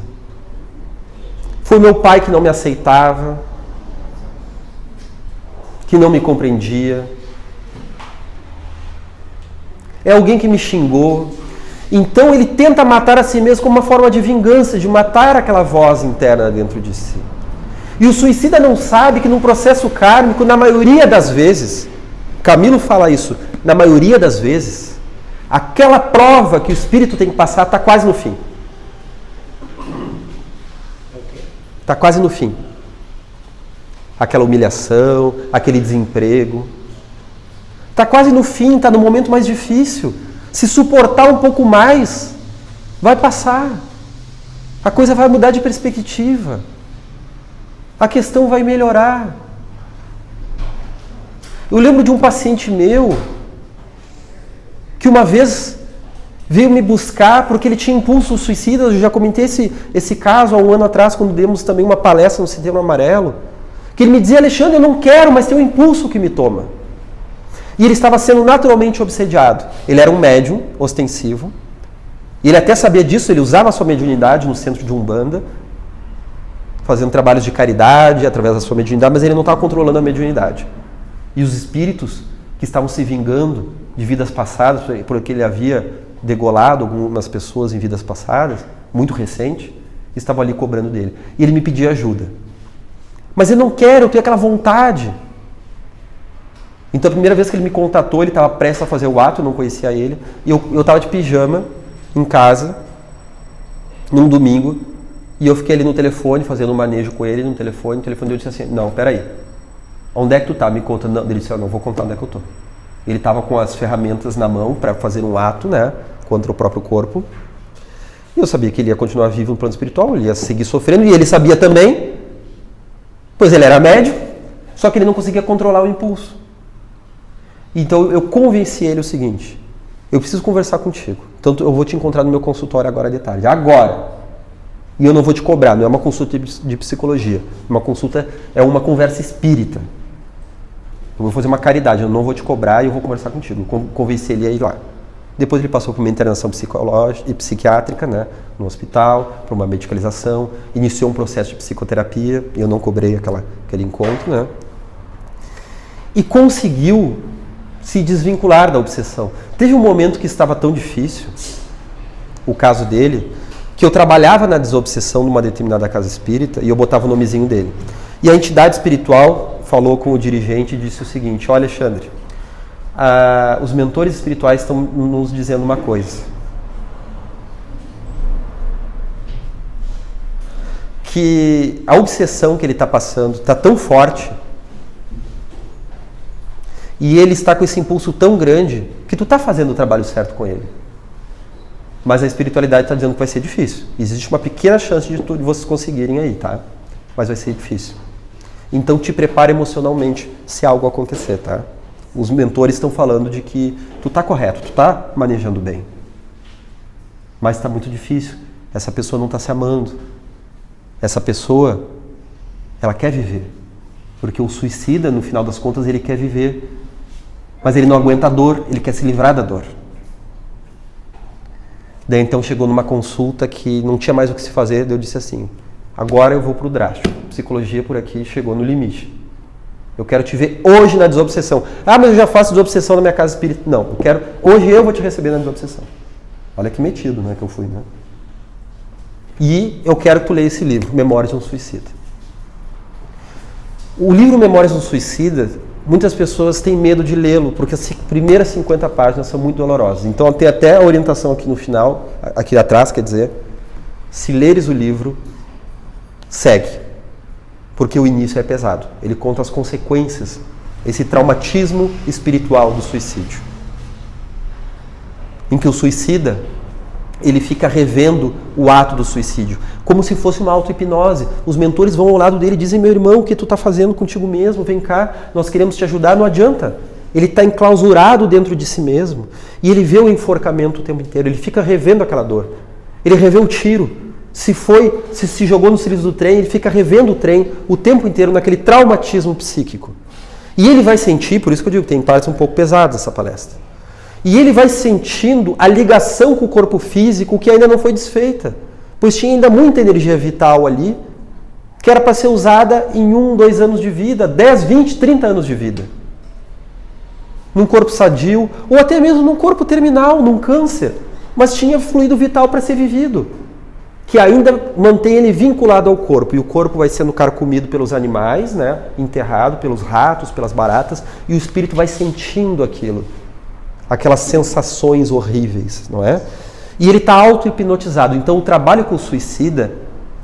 Foi meu pai que não me aceitava, que não me compreendia. É alguém que me xingou. Então ele tenta matar a si mesmo como uma forma de vingança, de matar aquela voz interna dentro de si. E o suicida não sabe que num processo kármico, na maioria das vezes, Camilo fala isso, na maioria das vezes, aquela prova que o espírito tem que passar está quase no fim. Está quase no fim. Aquela humilhação, aquele desemprego. Está quase no fim, está no momento mais difícil. Se suportar um pouco mais, vai passar. A coisa vai mudar de perspectiva. A questão vai melhorar. Eu lembro de um paciente meu que uma vez veio me buscar porque ele tinha impulsos suicidas. Eu já comentei esse caso há um ano atrás, quando demos também uma palestra no Setembro Amarelo. Que ele me dizia, Alexandre, eu não quero, mas tem um impulso que me toma. E ele estava sendo naturalmente obsediado. Ele era um médium ostensivo. E ele até sabia disso, ele usava a sua mediunidade no centro de Umbanda, fazendo trabalhos de caridade através da sua mediunidade, mas ele não estava controlando a mediunidade. E os espíritos que estavam se vingando de vidas passadas, porque ele havia degolado algumas pessoas em vidas passadas, muito recente, estavam ali cobrando dele. E ele me pedia ajuda. Mas eu não quero, eu tenho aquela vontade. Então a primeira vez que ele me contatou, ele estava prestes a fazer o ato, eu não conhecia ele, e eu estava de pijama em casa, num domingo, e eu fiquei ali no telefone, fazendo um manejo com ele, no telefone dele disse assim, não, peraí, onde é que tu tá? Me conta. Não, ele disse, eu não vou contar onde é que eu tô. Ele estava com as ferramentas na mão para fazer um ato, né, contra o próprio corpo, e eu sabia que ele ia continuar vivo no plano espiritual, ele ia seguir sofrendo, e ele sabia também, pois ele era médium, só que ele não conseguia controlar o impulso. Então eu convenci ele o seguinte: eu preciso conversar contigo. Então eu vou te encontrar no meu consultório agora de tarde. Agora! E eu não vou te cobrar, não é uma consulta de psicologia. Uma consulta é uma conversa espírita. Eu vou fazer uma caridade, eu não vou te cobrar e eu vou conversar contigo. Eu convenci ele a ir lá. Depois ele passou por uma internação psicológica e psiquiátrica, né, no hospital, por uma medicalização, iniciou um processo de psicoterapia, e eu não cobrei aquele encontro, né, e conseguiu se desvincular da obsessão. Teve um momento que estava tão difícil, o caso dele, que eu trabalhava na desobsessão numa determinada casa espírita e eu botava o nomezinho dele. E a entidade espiritual falou com o dirigente e disse o seguinte: olha, Alexandre, os mentores espirituais estão nos dizendo uma coisa. Que a obsessão que ele está passando está tão forte e ele está com esse impulso tão grande que tu está fazendo o trabalho certo com ele. Mas a espiritualidade está dizendo que vai ser difícil. Existe uma pequena chance de vocês conseguirem aí, tá? Mas vai ser difícil. Então te prepara emocionalmente se algo acontecer, tá? Os mentores estão falando de que tu tá correto, tu tá manejando bem. Mas está muito difícil. Essa pessoa não está se amando. Essa pessoa, ela quer viver. Porque o suicida, no final das contas, ele quer viver. Mas ele não aguenta a dor, ele quer se livrar da dor. Daí então chegou numa consulta que não tinha mais o que se fazer, daí eu disse assim: agora eu vou pro drástico. Psicologia por aqui chegou no limite. Eu quero te ver hoje na desobsessão. Ah, mas eu já faço desobsessão na minha casa espírita. Não, hoje eu vou te receber na desobsessão. Olha que metido, né, que eu fui, né? E eu quero que tu leia esse livro, Memórias de um Suicida. O livro Memórias de um Suicida, muitas pessoas têm medo de lê-lo, porque as primeiras 50 páginas são muito dolorosas. Então tem até a orientação aqui no final, aqui atrás, quer dizer, se leres o livro, segue. Porque o início é pesado. Ele conta as consequências, esse traumatismo espiritual do suicídio. Em que o suicida, ele fica revendo o ato do suicídio, como se fosse uma auto-hipnose. Os mentores vão ao lado dele e dizem: meu irmão, o que tu está fazendo contigo mesmo? Vem cá, nós queremos te ajudar. Não adianta. Ele está enclausurado dentro de si mesmo. E ele vê o enforcamento o tempo inteiro. Ele fica revendo aquela dor. Ele revê o tiro. Se jogou nos trilhos do trem, ele fica revendo o trem o tempo inteiro naquele traumatismo psíquico. E ele vai sentir, por isso que eu digo que tem partes um pouco pesadas essa palestra. E ele vai sentindo a ligação com o corpo físico que ainda não foi desfeita. Pois tinha ainda muita energia vital ali, que era para ser usada em 1, 2 anos de vida, 10, 20, 30 anos de vida. Num corpo sadio, ou até mesmo num corpo terminal, num câncer. Mas tinha fluido vital para ser vivido, que ainda mantém ele vinculado ao corpo. E o corpo vai sendo carcomido pelos animais, né? Enterrado pelos ratos, pelas baratas, e o espírito vai sentindo aquilo. Aquelas sensações horríveis, não é? E ele está auto-hipnotizado. Então o trabalho com o suicida,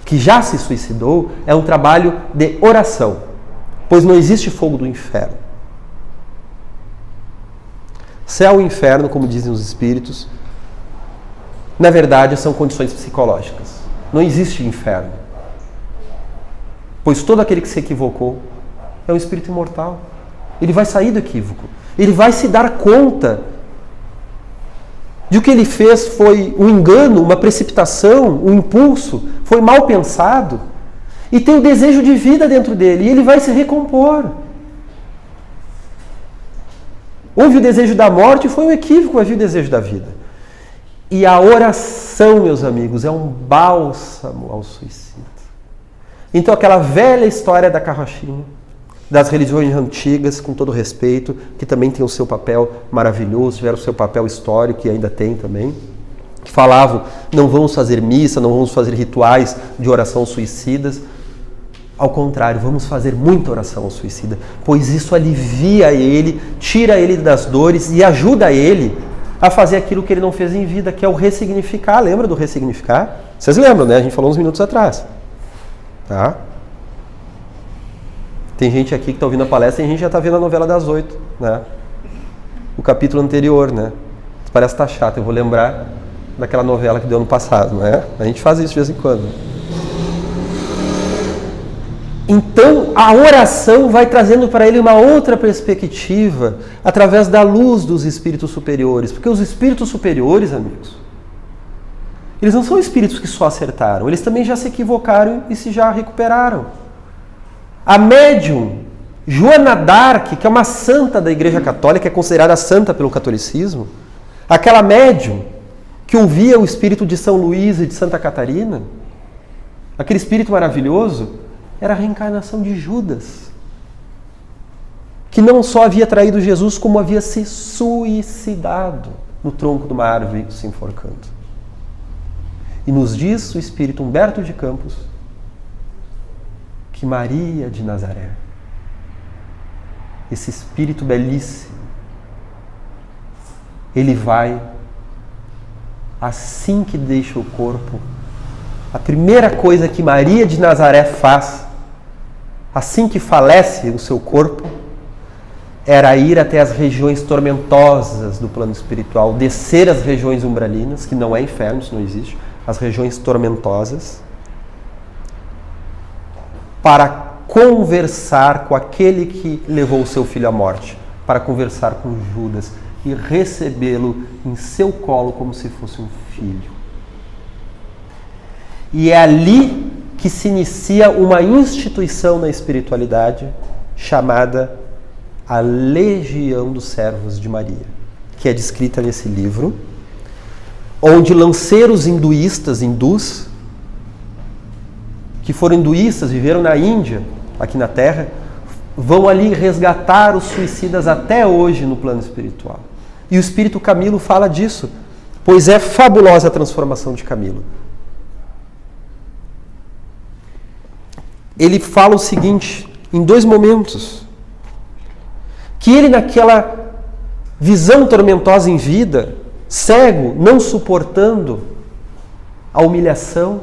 que já se suicidou, é um trabalho de oração. Pois não existe fogo do inferno. Céu e inferno, como dizem os espíritos, na verdade são condições psicológicas. Não existe inferno. Pois todo aquele que se equivocou é um espírito imortal. Ele vai sair do equívoco. Ele vai se dar conta de o que ele fez foi um engano, uma precipitação, um impulso, foi mal pensado, e tem o desejo de vida dentro dele, e ele vai se recompor. Houve o desejo da morte, foi um equívoco, havia o desejo da vida. E a oração, meus amigos, é um bálsamo ao suicídio. Então aquela velha história da carrochinha, das religiões antigas, com todo respeito, que também tem o seu papel maravilhoso, tiveram o seu papel histórico, e ainda tem também, que falavam: não vamos fazer missa, não vamos fazer rituais de oração aos suicidas. Ao contrário, vamos fazer muita oração ao suicida, pois isso alivia ele, tira ele das dores e ajuda ele a fazer aquilo que ele não fez em vida, que é o ressignificar. Lembra do ressignificar? Vocês lembram, né? A gente falou uns minutos atrás. Tá? Tem gente aqui que está ouvindo a palestra e a gente já está vendo a novela das 8, né? O capítulo anterior, né? Parece que está chato, eu vou lembrar daquela novela que deu ano passado, não é? A gente faz isso de vez em quando. Então, a oração vai trazendo para ele uma outra perspectiva através da luz dos espíritos superiores. Porque os espíritos superiores, amigos, eles não são espíritos que só acertaram, eles também já se equivocaram e se já recuperaram. A médium Joana d'Arc, que é uma santa da Igreja Católica, é considerada santa pelo catolicismo, aquela médium que ouvia o espírito de São Luís e de Santa Catarina, aquele espírito maravilhoso, era a reencarnação de Judas, que não só havia traído Jesus, como havia se suicidado no tronco de uma árvore se enforcando. E nos diz o espírito Humberto de Campos que Maria de Nazaré, esse espírito belíssimo, ele vai, assim que deixa o corpo, a primeira coisa que Maria de Nazaré faz, assim que falece o seu corpo, era ir até as regiões tormentosas do plano espiritual, descer as regiões umbralinas, que não é inferno, isso não existe, as regiões tormentosas, para conversar com aquele que levou o seu filho à morte, para conversar com Judas e recebê-lo em seu colo como se fosse um filho. E é ali que se inicia uma instituição na espiritualidade chamada a Legião dos Servos de Maria, que é descrita nesse livro, onde lanceiros hindus, que foram hinduístas, viveram na Índia, aqui na Terra, vão ali resgatar os suicidas até hoje no plano espiritual. E o Espírito Camilo fala disso, pois é fabulosa a transformação de Camilo. Ele fala o seguinte, em 2 momentos, que ele naquela visão tormentosa em vida, cego, não suportando a humilhação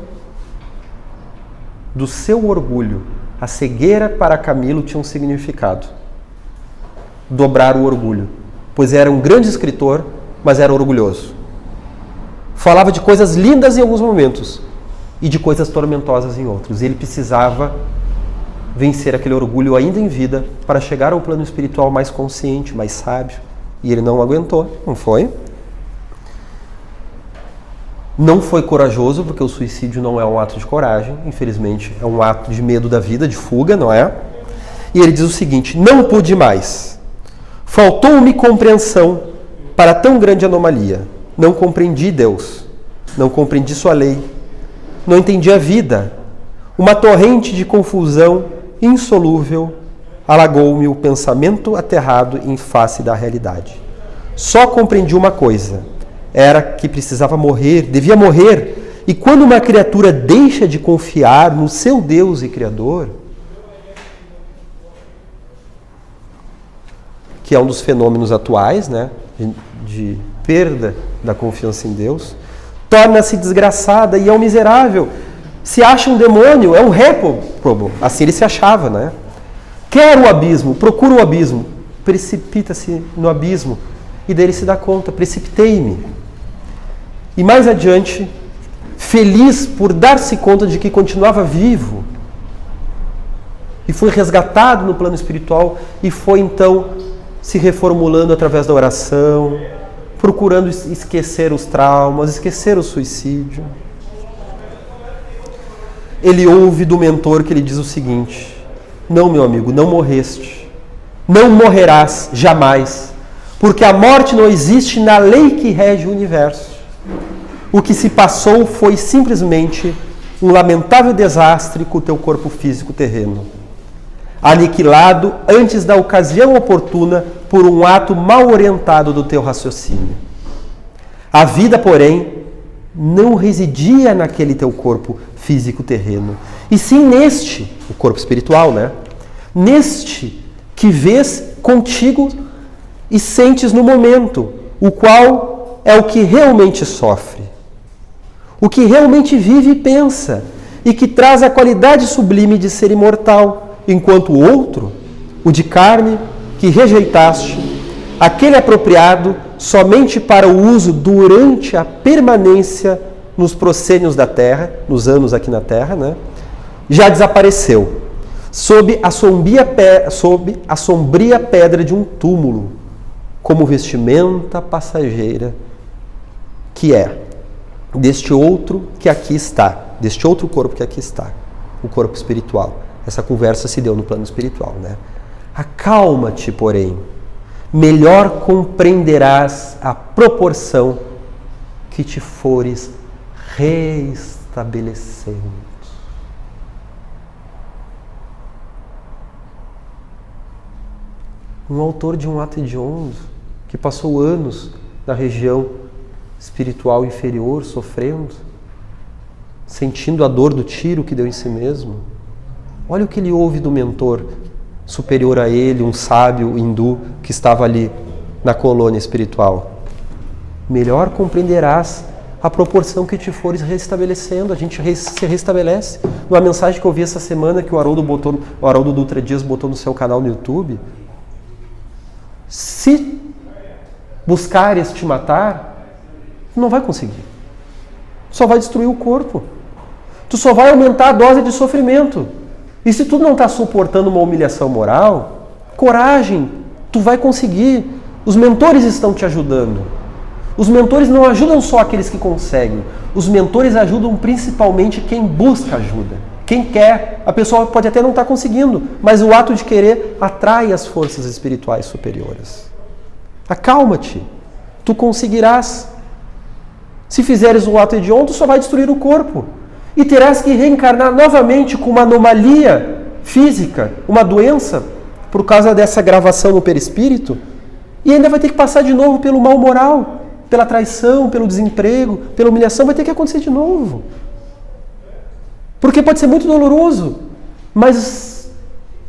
do seu orgulho, a cegueira para Camilo tinha um significado: dobrar o orgulho, pois era um grande escritor, mas era orgulhoso. Falava de coisas lindas em alguns momentos e de coisas tormentosas em outros. E ele precisava vencer aquele orgulho ainda em vida para chegar ao plano espiritual mais consciente, mais sábio. E ele não aguentou, não foi? Não foi corajoso, porque o suicídio não é um ato de coragem, infelizmente é um ato de medo da vida, de fuga, não é? E ele diz o seguinte: não pude mais. Faltou-me compreensão para tão grande anomalia. Não compreendi Deus, não compreendi sua lei, não entendi a vida. Uma torrente de confusão insolúvel alagou-me o pensamento aterrado em face da realidade. Só compreendi uma coisa: era que precisava morrer, devia morrer. E quando uma criatura deixa de confiar no seu Deus e Criador, que é um dos fenômenos atuais, né, de perda da confiança em Deus, torna-se desgraçada e é um miserável. Se acha um demônio, é um réprobo. Assim ele se achava, né? Quer o abismo, procura o abismo, precipita-se no abismo e dele se dá conta: precipitei-me. E mais adiante, feliz por dar-se conta de que continuava vivo e foi resgatado no plano espiritual e foi então se reformulando através da oração, procurando esquecer os traumas, esquecer o suicídio. Ele ouve do mentor que ele diz o seguinte: não, meu amigo, não morreste, não morrerás jamais, porque a morte não existe na lei que rege o universo. O que se passou foi simplesmente um lamentável desastre com o teu corpo físico terreno, aniquilado antes da ocasião oportuna por um ato mal orientado do teu raciocínio. A vida, porém, não residia naquele teu corpo físico terreno, e sim neste, o corpo espiritual, né? Neste que vês contigo e sentes no momento, o qual é o que realmente sofre, o que realmente vive e pensa, e que traz a qualidade sublime de ser imortal, enquanto o outro, o de carne, que rejeitaste, aquele apropriado somente para o uso durante a permanência nos proscênios da Terra, nos anos aqui na Terra, né? Já desapareceu. sob a sombria pedra de um túmulo, como vestimenta passageira que é deste outro que aqui está, deste outro corpo que aqui está, o corpo espiritual. Essa conversa se deu no plano espiritual, né? Acalma-te, porém, melhor compreenderás a proporção que te fores reestabelecendo. Um autor de um ato hediondo que passou anos na região espiritual inferior, sofrendo, sentindo a dor do tiro que deu em si mesmo. Olha o que ele ouve do mentor superior a ele, um sábio hindu que estava ali na colônia espiritual. Melhor compreenderás a proporção que te fores restabelecendo. A gente se restabelece. Numa mensagem que eu vi essa semana que o Haroldo Dutra Dias botou no seu canal no YouTube, se buscares te matar, tu não vai conseguir. Só vai destruir o corpo. Tu só vai aumentar a dose de sofrimento. E se tu não está suportando uma humilhação moral, coragem, tu vai conseguir. Os mentores estão te ajudando. Os mentores não ajudam só aqueles que conseguem. Os mentores ajudam principalmente quem busca ajuda. Quem quer. A pessoa pode até não estar conseguindo, mas o ato de querer atrai as forças espirituais superiores. Acalma-te. Tu conseguirás. Se fizeres um ato hediondo, só vai destruir o corpo. E terás que reencarnar novamente com uma anomalia física, uma doença, por causa dessa gravação no perispírito, e ainda vai ter que passar de novo pelo mal moral, pela traição, pelo desemprego, pela humilhação, vai ter que acontecer de novo. Porque pode ser muito doloroso, mas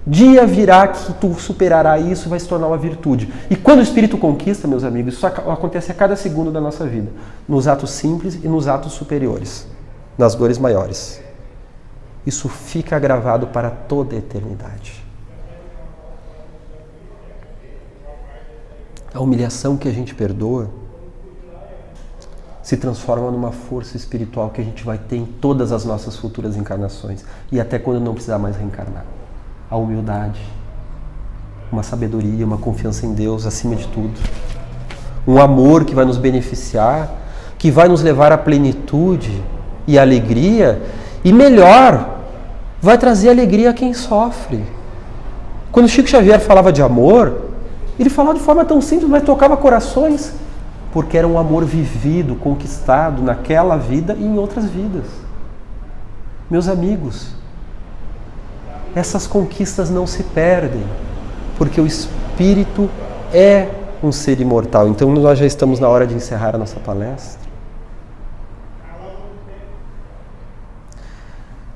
dia virá que tu superará isso e vai se tornar uma virtude. E quando o espírito conquista, meus amigos, isso acontece a cada segundo da nossa vida, nos atos simples e nos atos superiores, nas dores maiores. Isso fica gravado para toda a eternidade. A humilhação que a gente perdoa se transforma numa força espiritual que a gente vai ter em todas as nossas futuras encarnações e até quando não precisar mais reencarnar. A humildade, uma sabedoria, uma confiança em Deus acima de tudo. Um amor que vai nos beneficiar, que vai nos levar à plenitude e à alegria, e melhor, vai trazer alegria a quem sofre. Quando Chico Xavier falava de amor, ele falava de forma tão simples, mas tocava corações, porque era um amor vivido, conquistado naquela vida e em outras vidas. Meus amigos, essas conquistas não se perdem, porque o espírito é um ser imortal. Então nós já estamos na hora de encerrar a nossa palestra.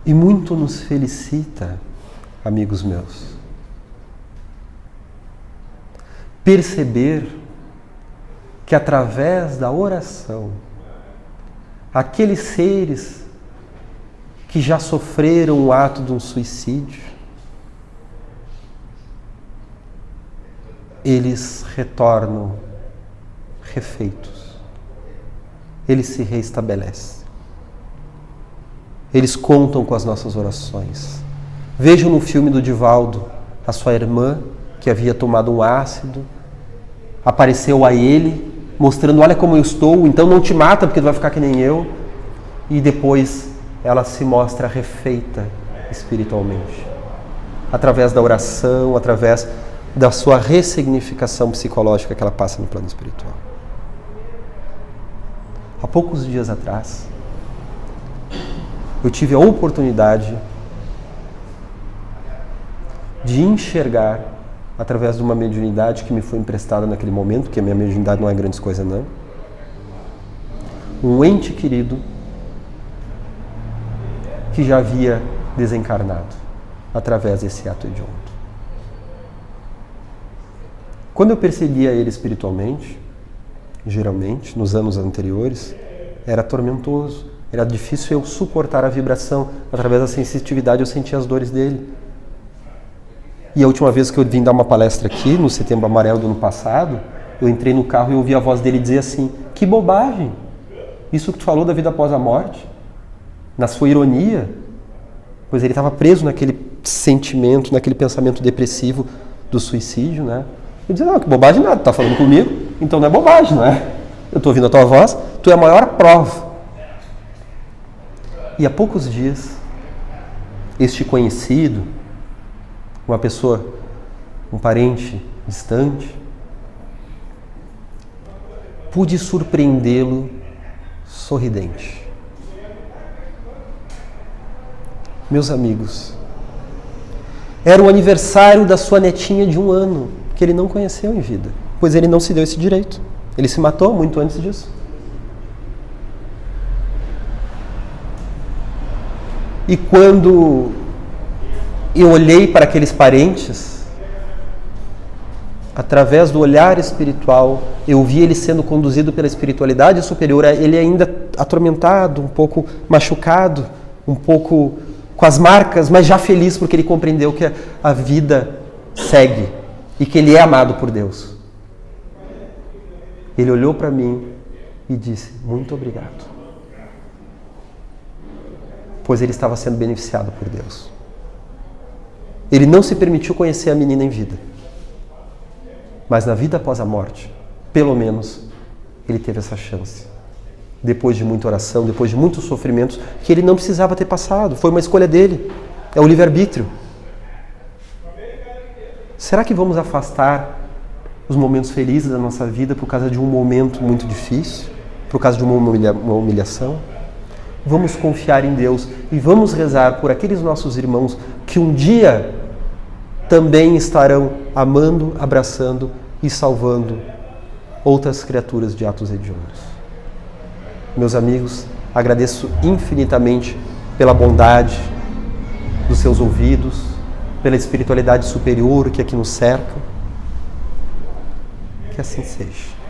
E muito nos felicita, amigos meus, perceber que através da oração, aqueles seres que já sofreram o ato de um suicídio, eles retornam refeitos, eles se reestabelecem, eles contam com as nossas orações. Vejam no filme do Divaldo, a sua irmã, que havia tomado um ácido, apareceu a ele, mostrando, olha como eu estou, então não te mata porque tu vai ficar que nem eu. E depois ela se mostra refeita espiritualmente. Através da oração, através da sua ressignificação psicológica que ela passa no plano espiritual. Há poucos dias atrás, eu tive a oportunidade de enxergar, através de uma mediunidade que me foi emprestada naquele momento, que a minha mediunidade não é grande coisa não, um ente querido que já havia desencarnado através desse ato hediondo. Quando eu percebia ele espiritualmente, geralmente, nos anos anteriores, era tormentoso, era difícil eu suportar a vibração. Através da sensitividade eu sentia as dores dele. E a última vez que eu vim dar uma palestra aqui, no Setembro Amarelo do ano passado, eu entrei no carro e ouvi a voz dele dizer assim, que bobagem, isso que tu falou da vida após a morte, na sua ironia, pois ele estava preso naquele sentimento, naquele pensamento depressivo do suicídio, né? Eu dizia, não, que bobagem nada, tu tá falando comigo, então não é bobagem, não é? Eu estou ouvindo a tua voz, tu é a maior prova. E há poucos dias, este conhecido, uma pessoa, um parente distante, pude surpreendê-lo sorridente. Meus amigos, era o aniversário da sua netinha de 1 ano, que ele não conheceu em vida, pois ele não se deu esse direito. Ele se matou muito antes disso. E quando eu olhei para aqueles parentes, através do olhar espiritual, eu vi ele sendo conduzido pela espiritualidade superior, ele ainda atormentado, um pouco machucado, um pouco com as marcas, mas já feliz porque ele compreendeu que a vida segue e que ele é amado por Deus. Ele olhou para mim e disse, muito obrigado. Pois ele estava sendo beneficiado por Deus. Ele não se permitiu conhecer a menina em vida. Mas na vida após a morte, pelo menos, ele teve essa chance. Depois de muita oração, depois de muitos sofrimentos, que ele não precisava ter passado. Foi uma escolha dele. É o livre-arbítrio. Será que vamos afastar os momentos felizes da nossa vida por causa de um momento muito difícil? Por causa de uma humilhação? Vamos confiar em Deus e vamos rezar por aqueles nossos irmãos que um dia também estarão amando, abraçando e salvando outras criaturas de atos hediondos. Meus amigos, agradeço infinitamente pela bondade dos seus ouvidos, pela espiritualidade superior que aqui nos cerca. Que assim seja.